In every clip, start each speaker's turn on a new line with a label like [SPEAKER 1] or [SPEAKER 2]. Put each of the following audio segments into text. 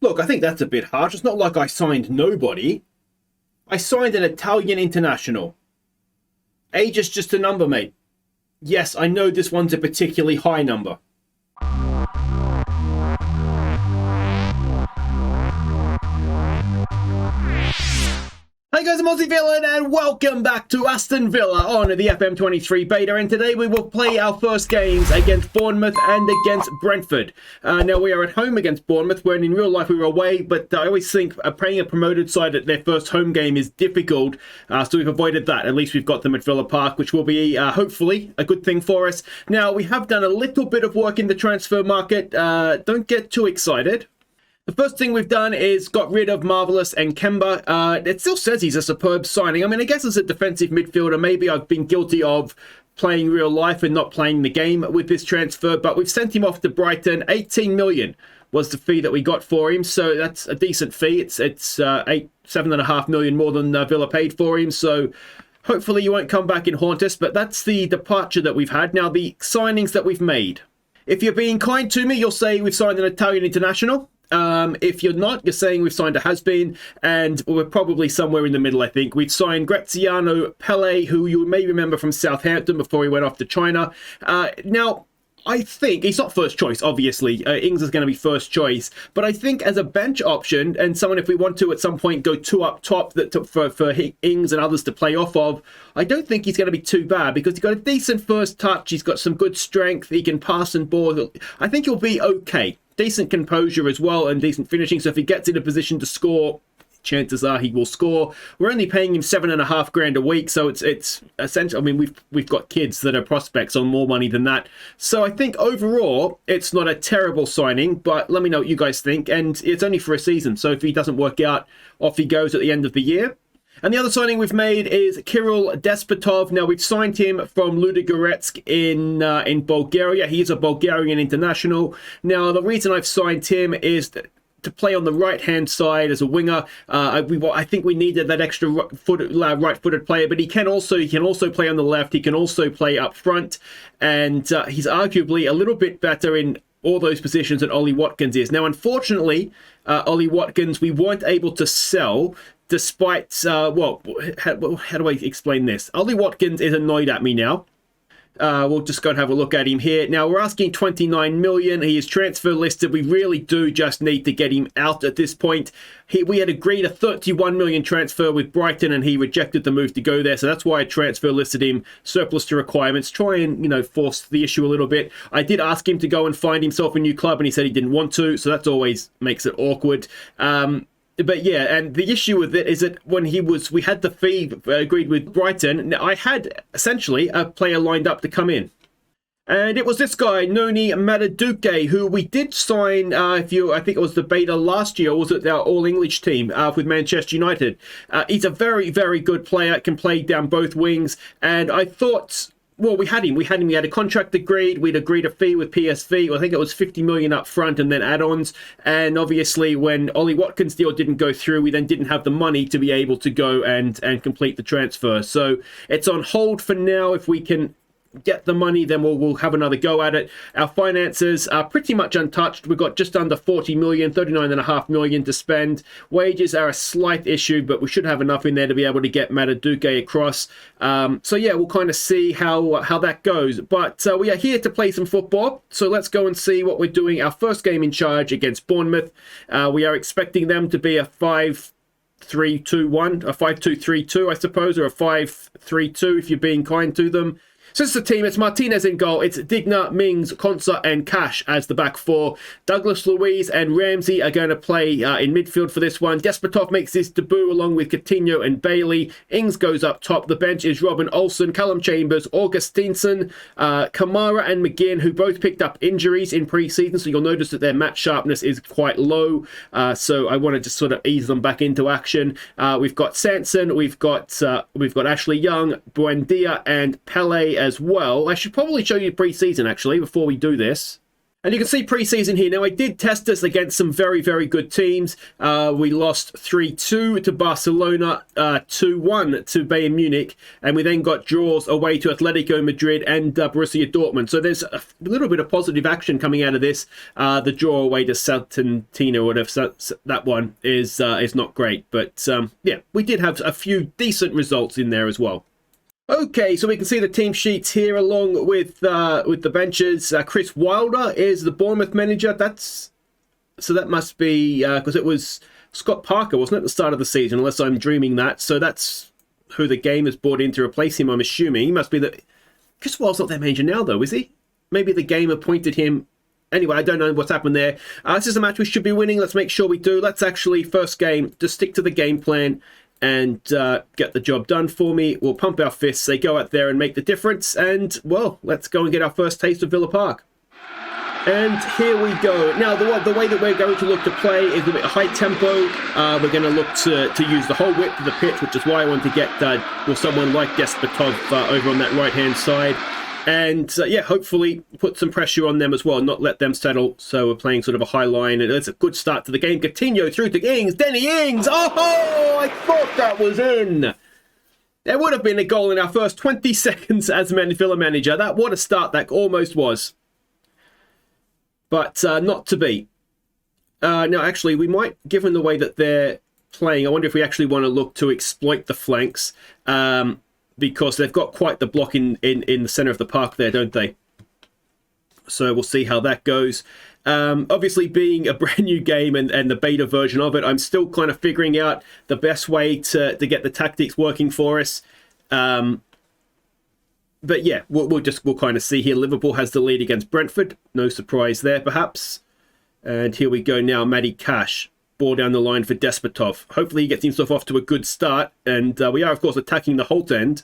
[SPEAKER 1] Look, I think that's a bit harsh. It's not like I signed nobody. I signed an Italian international. Age is just a number, mate. Yes, I know this one's a particularly high number. Hey guys, I'm Aussie Villain and welcome back to Aston Villa on the FM23 beta, and today we will play our first games against Bournemouth and against Brentford. Now we are at home against Bournemouth, when in real life we were away, but I always think playing a promoted side at their first home game is difficult, so we've avoided that. At least we've got them at Villa Park, which will be hopefully a good thing for us. Now we have done a little bit of work in the transfer market, don't get too excited. The first thing we've done is got rid of Marvelous and Kemba. It still says he's a superb signing. I mean, I guess as a defensive midfielder, maybe I've been guilty of playing real life and not playing the game with this transfer, but we've sent him off to Brighton. 18 million was the fee that we got for him, so that's a decent fee. It's 7.5 million more than Villa paid for him, so hopefully he won't come back and haunt us, but that's the departure that we've had. Now, the signings that we've made. If you're being kind to me, you'll say we've signed an Italian international. If you're not, you're saying we've signed a has-been, and we're probably somewhere in the middle, I think. We've signed Graziano Pele, who you may remember from Southampton before he went off to China. Now, I think he's not first choice, obviously. Ings is going to be first choice. But I think as a bench option, and someone if we want to at some point go two up top for Ings and others to play off of, I don't think he's going to be too bad, because he's got a decent first touch, he's got some good strength, he can pass and ball. I think he'll be okay. Decent composure as well and decent finishing, so if he gets in a position to score, chances are he will score. We're only paying him $7.5 grand a week, so it's essential. I mean, we've got kids that are prospects on more money than that. So I think overall it's not a terrible signing, but let me know what you guys think. And it's only for a season, so if he doesn't work out, off he goes at the end of the year. And the other signing we've made is Kirill Despotov. Now, we've signed him from Ludogorets in Bulgaria. He is a Bulgarian international. Now, the reason I've signed him is to play on the right-hand side as a winger. I think we needed that extra right-footed player, but he can also play on the left. He can also play up front, and he's arguably a little bit better in all those positions that Ollie Watkins is. Now, unfortunately, Ollie Watkins, we weren't able to sell despite, how do I explain this? Ollie Watkins is annoyed at me now. We'll just go and have a look at him here. Now, we're asking 29 million. He is transfer listed. We really do just need to get him out at this point. We had agreed a 31 million transfer with Brighton, and he rejected the move to go there. So that's why I transfer listed him surplus to requirements. Try and, force the issue a little bit. I did ask him to go and find himself a new club, and he said he didn't want to. So that's always makes it awkward. But yeah, and the issue with it is that when we had the fee agreed with Brighton, I had essentially a player lined up to come in. And it was this guy, Noni Madaduke, who we did sign, I think it was the beta last year, or was it our All-English team with Manchester United. He's a very, very good player, can play down both wings, and I thought... Well, we had him. We had a contract agreed. We'd agreed a fee with PSV. I think it was 50 million up front and then add-ons. And obviously, when Ollie Watkins' deal didn't go through, we then didn't have the money to be able to go and complete the transfer. So it's on hold for now. If we can get the money, then we'll have another go at it. Our finances are pretty much untouched. We've got just under 40 million, 39.5 million to spend. Wages are a slight issue, but we should have enough in there to be able to get Madaduke across. So yeah, we'll kind of see how that goes. But we are here to play some football, so let's go and see what we're doing. Our first game in charge against Bournemouth. We are expecting them to be a 5-3-2-1, a 5-2-3-2, I suppose, or a 5-3-2 if you're being kind to them. So it's the team. It's Martinez in goal. It's Digna, Mings, Konsa and Cash as the back four. Douglas Luiz and Ramsey are going to play in midfield for this one. Despotov makes his debut along with Coutinho and Bailey. Ings goes up top. The bench is Robin Olsen, Callum Chambers, Augustinsson, Kamara and McGinn, who both picked up injuries in pre-season. So you'll notice that their match sharpness is quite low. So I want to just sort of ease them back into action. We've got Sanson, we've got Ashley Young, Buendia and Pele as well. I should probably show you pre-season actually before we do this. And you can see pre-season here. Now, I did test this against some very, very good teams. We lost 3-2 to Barcelona, 2-1 to Bayern Munich, and we then got draws away to Atletico Madrid and Borussia Dortmund. So there's a little bit of positive action coming out of this. The draw away to Saltantino, whatever, so that one is not great. But yeah, we did have a few decent results in there as well. Okay, so we can see the team sheets here along with the benches. Chris Wilder is the Bournemouth manager. So that must be because it was Scott Parker, wasn't it, at the start of the season, unless I'm dreaming that. So that's who the game has brought in to replace him, I'm assuming. He must be the... Chris Wilder's not their manager now, though, is he? Maybe the game appointed him. Anyway, I don't know what's happened there. This is a match we should be winning. Let's make sure we do. Let's actually, first game, just stick to the game plan and get the job done for me. We'll pump our fists, they go out there and make the difference, and, well, let's go and get our first taste of Villa Park. And here we go. Now, the way that we're going to look to play is a bit high tempo. We're going to look to use the whole width of the pitch, which is why I want to get someone like Despotov over on that right-hand side. And, yeah, hopefully put some pressure on them as well, not let them settle. So we're playing sort of a high line, and it's a good start to the game. Coutinho through to Ings. Danny Ings! Oh, I thought that was in. There would have been a goal in our first 20 seconds as Villa manager. What a start that almost was. But not to be. Now, actually, we might, given the way that they're playing, I wonder if we actually want to look to exploit the flanks. Because they've got quite the block in the centre of the park there, don't they? So we'll see how that goes. Obviously, being a brand new game and the beta version of it, I'm still kind of figuring out the best way to get the tactics working for us. But yeah, we'll kind of see here. Liverpool has the lead against Brentford. No surprise there, perhaps. And here we go now. Matty Cash. Ball down the line for Despotov. Hopefully he gets himself off to a good start. And we are, of course, attacking the Holt end.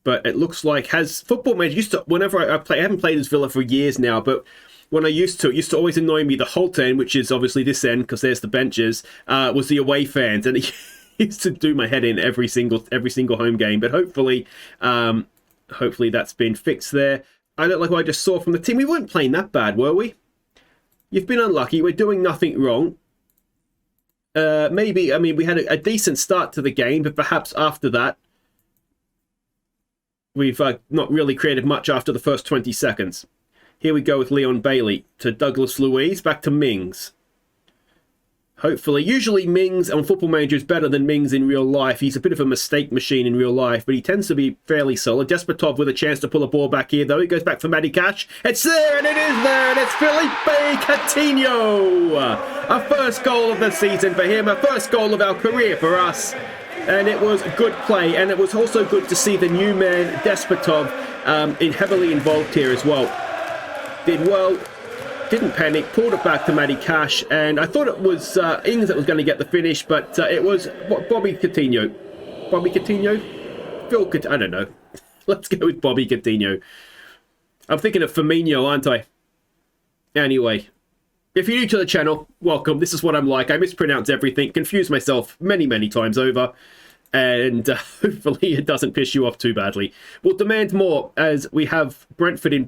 [SPEAKER 1] But it looks like Football Manager used to, whenever I play, I haven't played as Villa for years now, but when I used to, it used to always annoy me. The Holt end, which is obviously this end, because there's the benches, was the away fans. And it used to do my head in every single home game. But hopefully that's been fixed there. I don't like what I just saw from the team. We weren't playing that bad, were we? You've been unlucky. We're doing nothing wrong. Maybe, I mean, we had a decent start to the game, but perhaps after that, we've not really created much after the first 20 seconds. Here we go with Leon Bailey to Douglas Luiz, back to Mings. Hopefully, usually Mings on Football Manager is better than Mings in real life. He's a bit of a mistake machine in real life, but he tends to be fairly solid. Despotov with a chance to pull a ball back here, though. He goes back for Matty Cash. It's there, and it is there, and it's Felipe Coutinho. Our first goal of the season for him, our first goal of our career for us. And it was a good play, and it was also good to see the new man, Despotov, heavily involved here as well. Did well. Didn't panic, pulled it back to Matty Cash, and I thought it was Ings that was going to get the finish, but it was Bobby Coutinho. Bobby Coutinho? I don't know. Let's go with Bobby Coutinho. I'm thinking of Firmino, aren't I? Anyway, if you're new to the channel, welcome. This is what I'm like. I mispronounce everything, confuse myself many, many times over. And hopefully it doesn't piss you off too badly. We'll demand more as we have Bournemouth in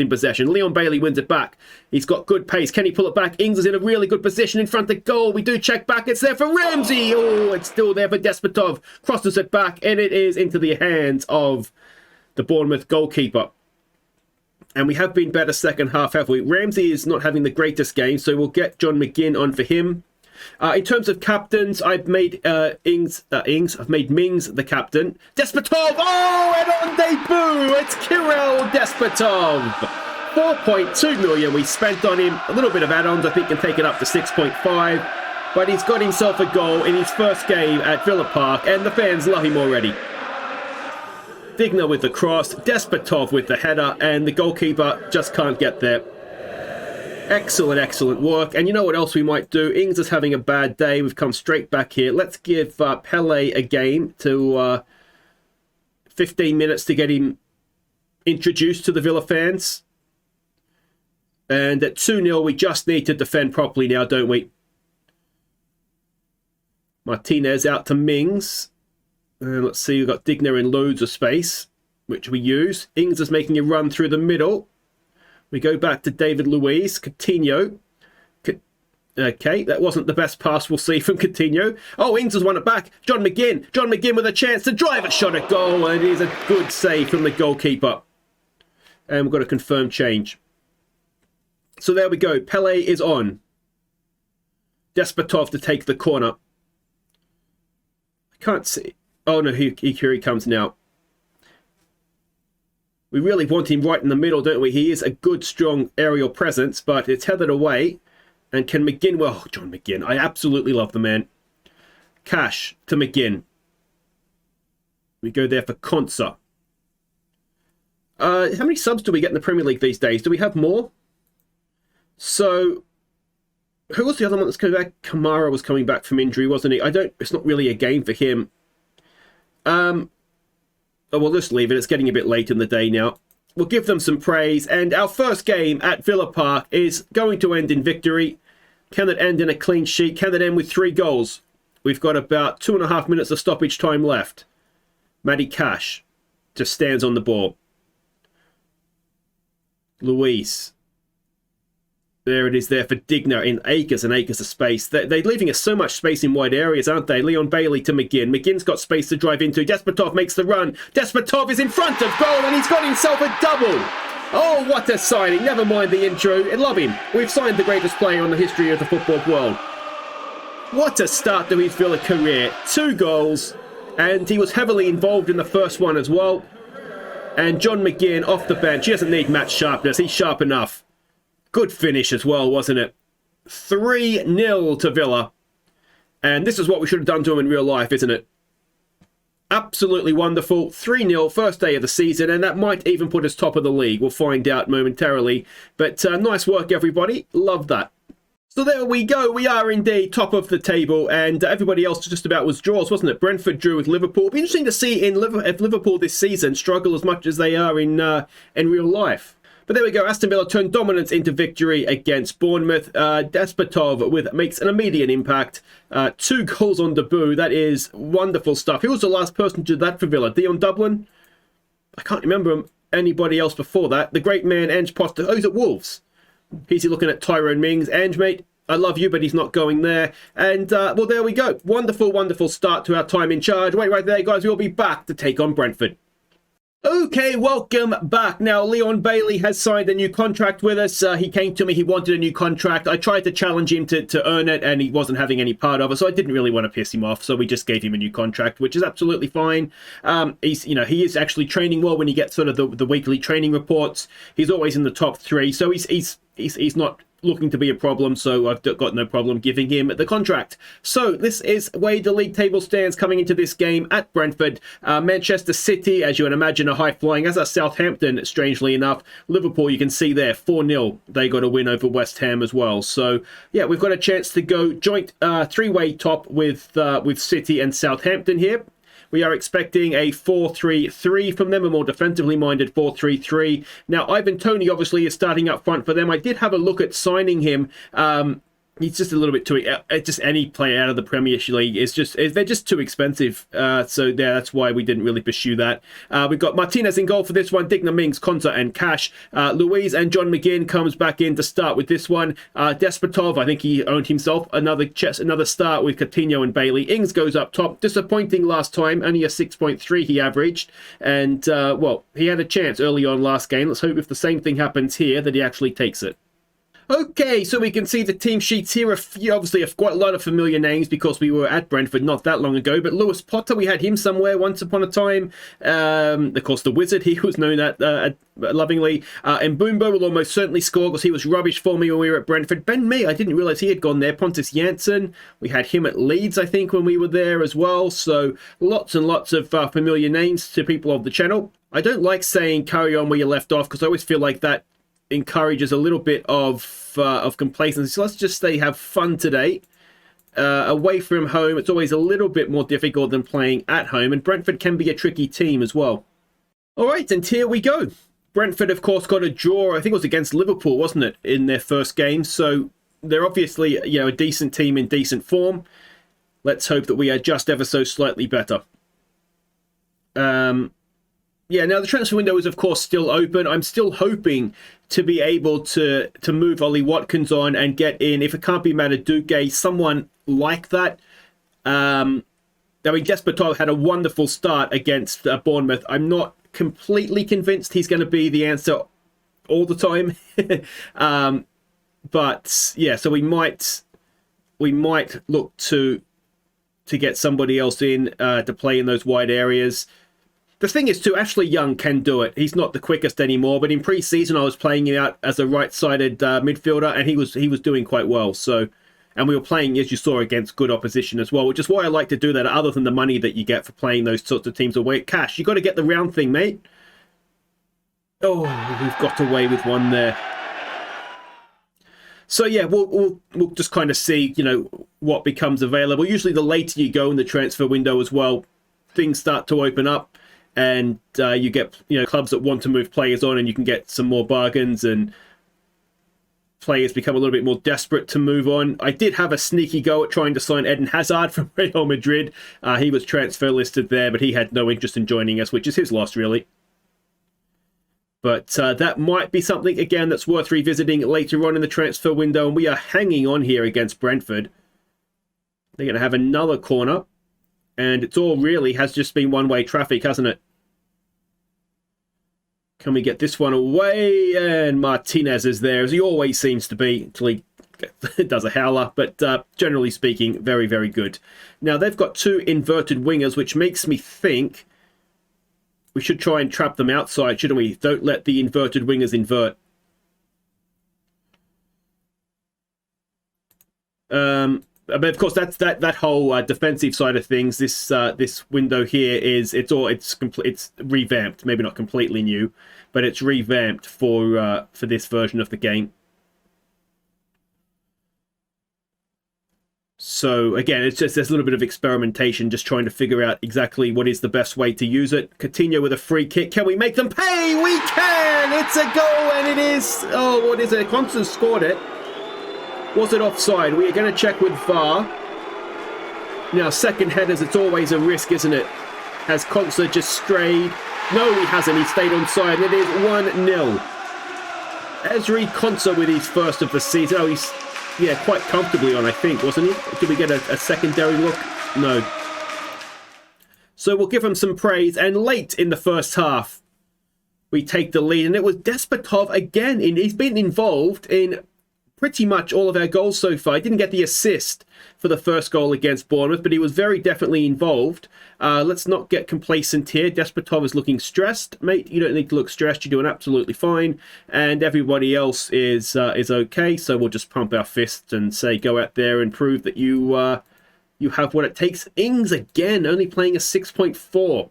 [SPEAKER 1] possession. Leon Bailey wins it back. He's got good pace. Can he pull it back? Ings is in a really good position in front of goal. We do check back. It's there for Ramsey. Oh, it's still there for Despotov. Crosses it back, and it is into the hands of the Bournemouth goalkeeper. And we have been better second half, have we? Ramsey is not having the greatest game, so we'll get John McGinn on for him. In terms of captains, I've made I've made Mings the captain. Despotov! Oh, and on debut, it's Kirill Despotov. 4.2 million we spent on him. A little bit of add-ons, I think, can take it up to 6.5. But he's got himself a goal in his first game at Villa Park, and the fans love him already. Digna with the cross, Despotov with the header, and the goalkeeper just can't get there. Excellent, excellent work. And you know what else we might do? Ings is having a bad day. We've come straight back here. Let's give Pele a game to 15 minutes to get him introduced to the Villa fans. And at 2-0, we just need to defend properly now, don't we? Martinez out to Mings. And let's see, we've got Digna in loads of space, which we use. Ings is making a run through the middle. We go back to David Luiz. Coutinho. Okay, that wasn't the best pass we'll see from Coutinho. Oh, Ings has won it back. John McGinn. John McGinn with a chance to drive a shot at goal. And it is a good save from the goalkeeper. And we've got a confirmed change. So there we go. Pele is on. Despotov to take the corner. I can't see. Oh, no, here he comes now. We really want him right in the middle, don't we? He is a good, strong aerial presence, but it's headed away. And can McGinn... Well, John McGinn. I absolutely love the man. Cash to McGinn. We go there for Konsa. How many subs do we get in the Premier League these days? Do we have more? So, who was the other one that's coming back? Kamara was coming back from injury, wasn't he? It's not really a game for him. Oh, we'll just leave it. It's getting a bit late in the day now. We'll give them some praise. And our first game at Villa Park is going to end in victory. Can it end in a clean sheet? Can it end with 3 goals? We've got about 2.5 minutes of stoppage time left. Matty Cash just stands on the ball. Luis. There it is there for Digna in acres and acres of space. They're leaving us so much space in wide areas, aren't they? Leon Bailey to McGinn. McGinn's got space to drive into. Despotov makes the run. Despotov is in front of goal and he's got himself a double. Oh, what a signing. Never mind the intro. I love him. We've signed the greatest player in the history of the football world. What a start to his Villa career. 2 goals. And he was heavily involved in the first one as well. And John McGinn off the bench. He doesn't need match sharpness. He's sharp enough. Good finish as well, wasn't it? 3-0 to Villa. And this is what we should have done to him in real life, isn't it? Absolutely wonderful. 3-0, first day of the season, and that might even put us top of the league. We'll find out momentarily. But nice work, everybody. Love that. So there we go. We are indeed top of the table, and everybody else just about was draws, wasn't it? Brentford drew with Liverpool. It'll be interesting to see if Liverpool this season struggle as much as they are in real life. But there we go. Aston Villa turned dominance into victory against Bournemouth. Despotov makes an immediate impact. 2 goals on debut. That is wonderful stuff. Who was the last person to do that for Villa? Dion Dublin? I can't remember anybody else before that. The great man, Ange Poster. Oh, he's at Wolves. He's looking at Tyrone Mings. Ange, mate, I love you, but he's not going there. And, well, there we go. Wonderful, wonderful start to our time in charge. Wait right there, guys. We'll be back to take on Brentford. Okay, welcome back. Now, Leon Bailey has signed a new contract with us. He came to me, he wanted a new contract. I tried to challenge him to earn it, and he wasn't having any part of it, so I didn't really want to piss him off, so we just gave him a new contract, which is absolutely fine. He is actually training well when he gets sort of the weekly training reports. He's always in the top 3, so he's not looking to be a problem, so I've got no problem giving him the contract. So this is where the league table stands coming into this game at Brentford. Manchester City, as you can imagine, are high-flying, as are Southampton, strangely enough. Liverpool, you can see there, 4-0. They got a win over West Ham as well. So, yeah, we've got a chance to go joint 3-way top with City and Southampton here. We are expecting a 4-3-3 from them, a more defensively minded 4-3-3. Now, Ivan Toney obviously is starting up front for them. I did have a look at signing him. He's just a little bit too... just any player out of the Premier League they're just too expensive. So yeah, that's why we didn't really pursue that. We've got Martinez in goal for this one. Digna, Mings, Konsa and Cash. Luiz and John McGinn comes back in to start with this one. Despotov, I think he owned himself another start with Coutinho and Bailey. Ings goes up top. Disappointing last time. Only a 6.3 he averaged. And, well, he had a chance early on last game. Let's hope if the same thing happens here that he actually takes it. Okay, so we can see the team sheets here. Obviously, have quite a lot of familiar names because we were at Brentford not that long ago. But Lewis Potter, we had him somewhere once upon a time. Of course, the Wizard, he was known that lovingly. And Mbumbo will almost certainly score because he was rubbish for me when we were at Brentford. Ben Mee, I didn't realise he had gone there. Pontus Jansson, we had him at Leeds, I think, when we were there as well. So lots and lots of familiar names to people of the channel. I don't like saying carry on where you left off because I always feel like that encourages a little bit of complacency. So let's just say have fun today. Away from home, it's always a little bit more difficult than playing at home, and Brentford can be a tricky team as well. All right, and here we go. Brentford, of course, got a draw. I think it was against Liverpool, wasn't it, in their first game? So they're obviously, a decent team in decent form. Let's hope that we are just ever so slightly better. Yeah, now the transfer window is, of course, still open. I'm still hoping to be able to move Ollie Watkins on and get in, if it can't be Mataduke, someone like that. I mean, Despotov had a wonderful start against Bournemouth. I'm not completely convinced he's going to be the answer all the time. But, yeah, so we might look to get somebody else in to play in those wide areas. The thing is, too, Ashley Young can do it. He's not the quickest anymore, but in pre-season I was playing him out as a right-sided midfielder, and he was doing quite well. So, and we were playing, as you saw, against good opposition as well, which is why I like to do that. Other than the money that you get for playing those sorts of teams away, cash, you got to get the round thing, mate. Oh, we've got away with one there. So yeah, we'll just kind of see, you know, what becomes available. Usually, the later you go in the transfer window as well, things start to open up. And you get, you know, clubs that want to move players on, and you can get some more bargains, and players become a little bit more desperate to move on. I did have a sneaky go at trying to sign Eden Hazard from Real Madrid. He was transfer listed there, but he had no interest in joining us, which is his loss, really. But that might be something, again, that's worth revisiting later on in the transfer window. And we are hanging on here against Brentford. They're going to have another corner. And it's all really has just been one-way traffic, hasn't it? Can we get this one away? And Martinez is there, as he always seems to be, until he does a howler. But generally speaking, very, very good. Now, they've got two inverted wingers, which makes me think we should try and trap them outside, shouldn't we? Don't let the inverted wingers invert. But of course, that's that whole defensive side of things. This window here is it's revamped. Maybe not completely new, but it's revamped for this version of the game. So again, it's just there's a little bit of experimentation, just trying to figure out exactly what is the best way to use it. Coutinho with a free kick. Can we make them pay? We can. It's a goal, and it is. Oh, what is it? Constance scored it. Was it offside? We are going to check with VAR. Now, second headers, it's always a risk, isn't it? Has Konsa just strayed? No, he hasn't. He stayed onside. It is 1-0. Ezri Konsa with his first of the season. Oh, he's, yeah, quite comfortably on, I think, wasn't he? Did we get a secondary look? No. So we'll give him some praise. And late in the first half, we take the lead. And it was Despotov again. He's been involved in pretty much all of our goals so far. He didn't get the assist for the first goal against Bournemouth, but he was very definitely involved. Let's not get complacent here. Despotov is looking stressed. Mate, you don't need to look stressed. You're doing absolutely fine. And everybody else is okay. So we'll just pump our fists and say, go out there and prove that you have what it takes. Ings again, only playing a 6.4.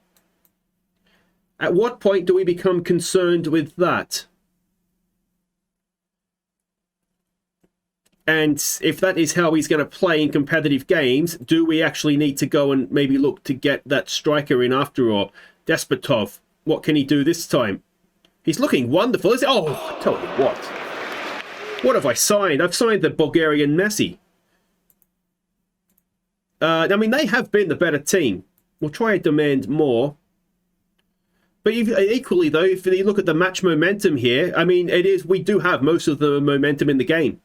[SPEAKER 1] At what point do we become concerned with that? And if that is how he's going to play in competitive games, do we actually need to go and maybe look to get that striker in after all? Despotov, what can he do this time? He's looking wonderful, isn't he? Oh, I tell you what. What have I signed? I've signed the Bulgarian Messi. I mean, they have been the better team. We'll try and demand more. But equally, though, if you look at the match momentum here, I mean, we do have most of the momentum in the game.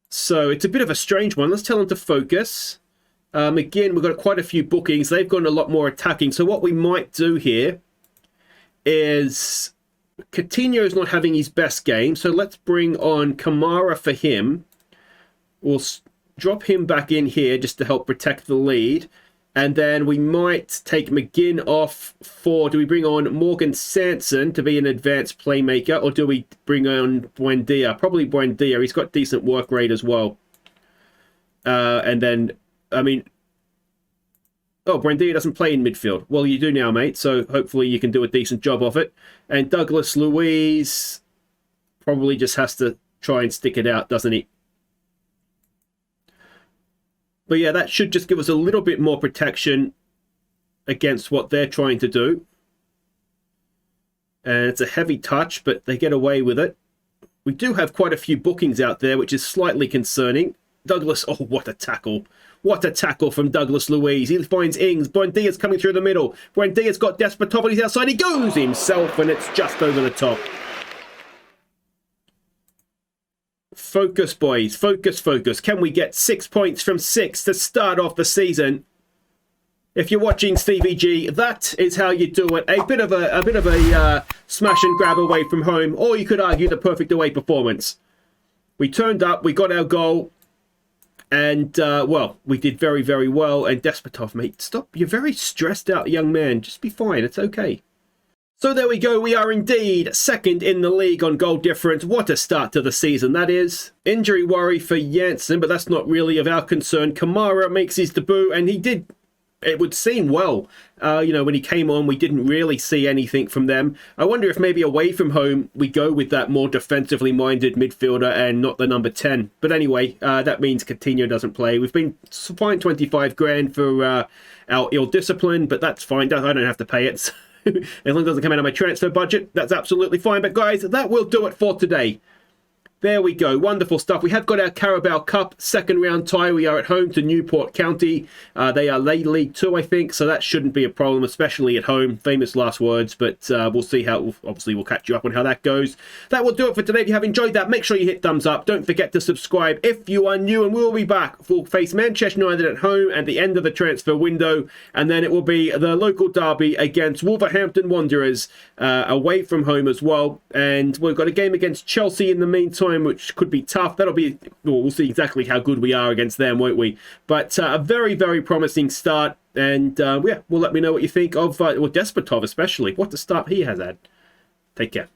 [SPEAKER 1] So it's a bit of a strange one. Let's tell them to focus. Again, we've got quite a few bookings. They've gone a lot more attacking. So what we might do here is Coutinho's not having his best game. So let's bring on Kamara for him. We'll drop him back in here just to help protect the lead. And then we might take McGinn off for... Do we bring on Morgan Sanson to be an advanced playmaker? Or do we bring on Buendia? Probably Buendia. He's got decent work rate as well. And then, I mean... Oh, Buendia doesn't play in midfield. Well, you do now, mate. So hopefully you can do a decent job of it. And Douglas Luiz probably just has to try and stick it out, doesn't he? But yeah, that should just give us a little bit more protection against what they're trying to do. And it's a heavy touch, but they get away with it. We do have quite a few bookings out there, which is slightly concerning. Douglas, oh, what a tackle. What a tackle from Douglas Luiz. He finds Ings. Buendia's coming through the middle. Buendia's got Despotov on his outside. He goes himself, and it's just over the top. Focus, boys. Focus, focus. Can we get 6 points from 6 to start off the season? If you're watching Stevie G, that is how you do it. A bit of a smash and grab away from home, or you could argue the perfect away performance. We turned up, we got our goal, and well, we did very, very well. And Despotov, mate, stop! You're very stressed out, young man. Just be fine. It's okay. So there we go. We are indeed second in the league on goal difference. What a start to the season that is. Injury worry for Janssen, but that's not really of our concern. Kamara makes his debut, and he did. It would seem well, you know, when he came on, we didn't really see anything from them. I wonder if maybe away from home, we go with that more defensively minded midfielder and not the number 10. But anyway, that means Coutinho doesn't play. We've been fined 25 grand for our ill discipline, but that's fine. I don't have to pay it. As long as it doesn't come out of my transfer budget, that's absolutely fine. But guys, that will do it for today. There we go. Wonderful stuff. We have got our Carabao Cup second round tie. We are at home to Newport County. They are late League 2, I think, so that shouldn't be a problem, especially at home. Famous last words, but we'll see how, obviously we'll catch you up on how that goes. That will do it for today. If you have enjoyed that, make sure you hit thumbs up. Don't forget to subscribe if you are new, and we'll be back. We'll face Manchester United at home at the end of the transfer window, and then it will be the local derby against Wolverhampton Wanderers away from home as well. And we've got a game against Chelsea in the meantime, which could be tough. That'll be, well, we'll see exactly how good we are against them, won't we? But a very, very promising start. And yeah, well, let me know what you think of Despotov, especially. What a start he has had. Take care.